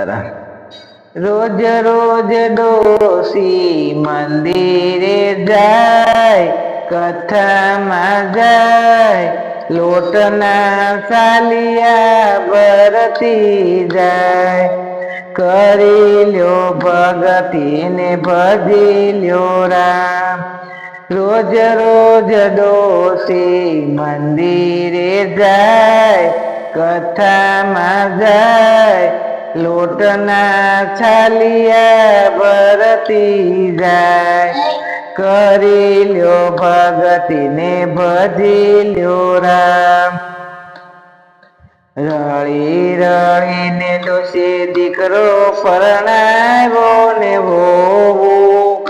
સીતારામ. રોજ રોજ ડોસી મંદિરે જાય, કથામાં જાય, લોટના સાલિયા ભરતી જાય. કરી લ્યો ભગતી ને ભજી લ્યો રામ. રોજ રોજ ડોસી મંદિરે જાય, કથામાં જાય, લોટના છાલિયા ભરતી જાય. કરી લ્યો ભગતી ને ભજી લ્યો રામ. રળી રળીને ડોસી દીકરો પરણાવ્યો ને વહુ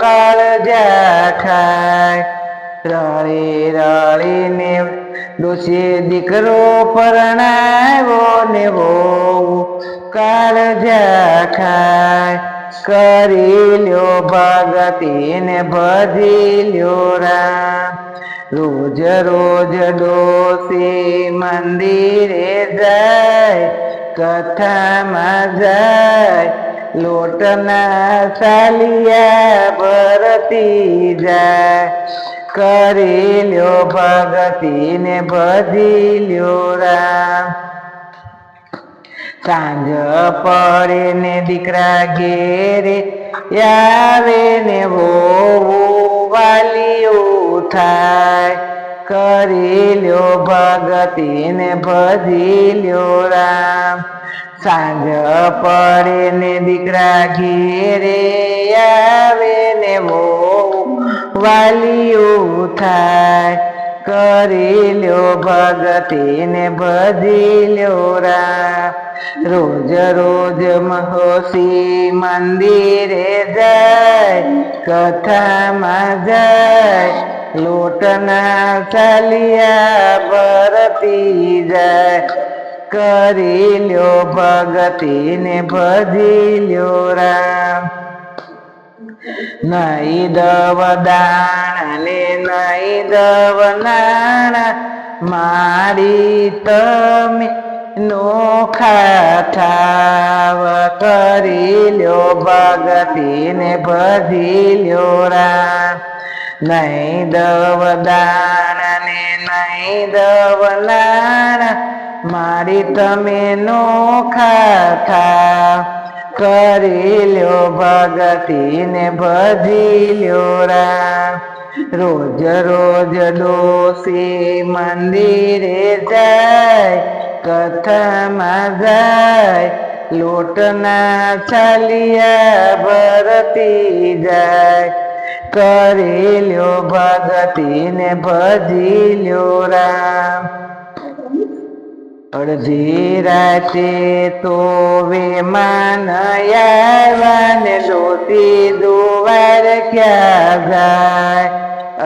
કાળજા ખાય. રળી રળીને ડોસી દીકરો પરણાવ્યો ને વહુ કાળજા ખાય. કરી લ્યો ભગતી ને ભજી લ્યો રામ. રોજ રોજ ડોસી મંદિરે જાય, કથામાં જાય, લોટના સાલિયા ભરતી જાય. કરી લ્યો ભગતી ને ભજી લ્યો રામ. સાંજ પડે ને દીકરા ઘેરે આવે ને વહુ વાલીઓ થાય. કરી લ્યો ભગતી ને ભજી લ્યો રામ. સાંજ પડે ને દીકરા ઘેરે આવે ને વહુ વાલીઓ થાય. કરી લ્યો ભગતી ને ભજી લ્યો રામ. રોજ રોજ ડોસી મંદિરે જાય, કથામાં જાય, લોટના સાલિયા ભરતી જાય. કરી લ્યો ભગતી ને ભજી લ્યો રામ. નહીં દવ દાણા ને નહીં દવ નાણા, મારી તમે નોખા થાવ. કરી લ્યો ભગતી ને ભજી લ્યો રામ. નહીં દવ દાણા ને નહીં દવ નાણા, મારી તમે નોખા થાવ. કરી લ્યો ભગતી ને ભજી લ્યો રામ. રોજ રોજ ડોસી મંદિરે જાય, કથામાં જાય, લોટના છાલિયા ભરતી જાય. કરી લ્યો ભગતી ને ભજી લ્યો રામ. અડધી રાતે તો વેમાન આવ્યા ને ડોસી દુવાર ક્યાં જાય.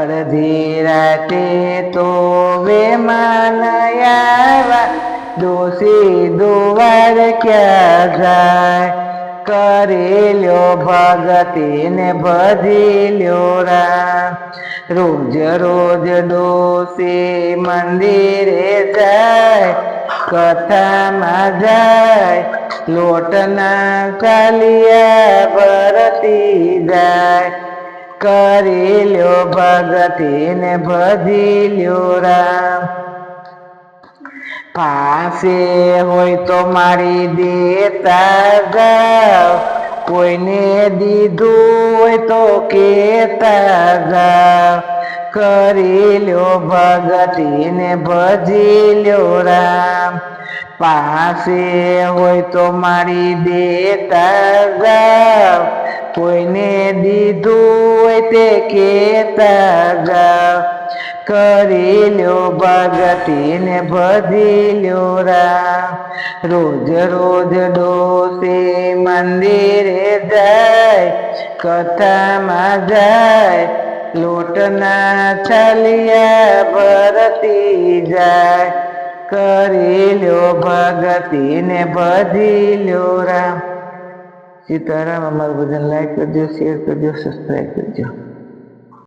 અડધી રાતે તો વેમાન આવ્યા, ડોસી દુવાર ક્યાં જાય. કરી લ્યો ભગતી ને ભજી લ્યો રામ. રોજ રોજ ડોસી મંદિરે જાય, કથામાં જાય, લોટના સાલિયા ભરતી જાય. કરી લ્યો ભગતી ને ભજી લ્યો રામ. પાસે હોય તો મારી દેતા જાવ, કોઈને દીધું હોય તો કેતા જાવ. કરી લ્યો ભગતી ને ભજી લ્યો રામ. પાસે હોય તો મારી દેતા જાવ, કોઈને દીધું હોય તે કેતા જાવ. કરી લ્યો ભગતી ને ભજી લ્યો રામ. રોજ રોજ ડોસી મંદિરે જાય, કથામાં જાય, લોટના છાલિયા ભરતી જાય. કરી લ્યો ભગતી ને ભજી લ્યો રામ. સીતારામ. અમારું ભજન લાઈક કરજો, શેર કરજો, સબસ્ક્રાઈબ કરજો.